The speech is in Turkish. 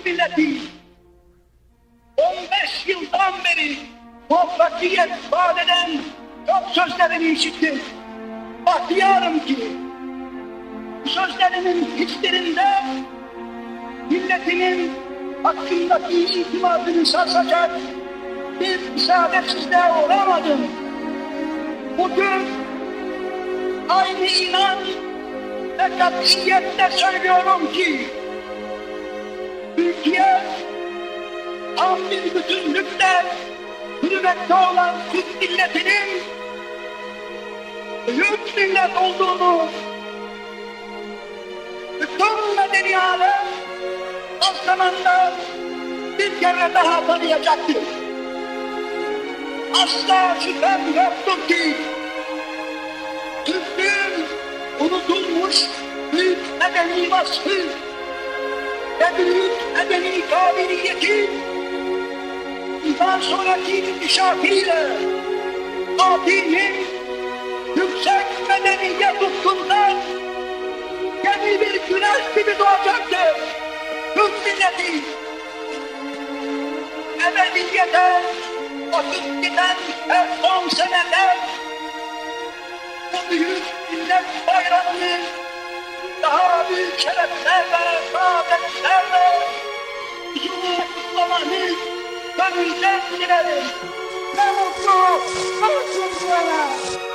Türk milleti 15 yıldan beri muvaffakiyet vaat eden çok sözlerini işittim. Bahtiyarım ki bu sözlerinin hiçbirinde milletinin hakkındaki itimadını sarsacak bir isabetsizliğe uğramadım. Bugün aynı inan ve katiyetle söylüyorum ki Türkiye tam bir bütünlükle hürmette olan Türk milletinin büyük millet olduğunu bütün medeni alem az zamanda bir kere daha tanıyacaktır. Asla şüphem yoktur ki Türklüğün unutulmuş büyük medeni vasfı ve büyük medeni kabiliyeti bundan sonraki inkişafıyla Fatih'in yüksek medeniyet ufkundan yeni bir güneş gibi doğacaktır. Türk milleti ebediyete vakit giden her 10 seneler bu büyük millet bayramını daha büyük şereflerle, saadetlerle huzurla kutlamanı gönülden dilerim. Ne mutlu bana.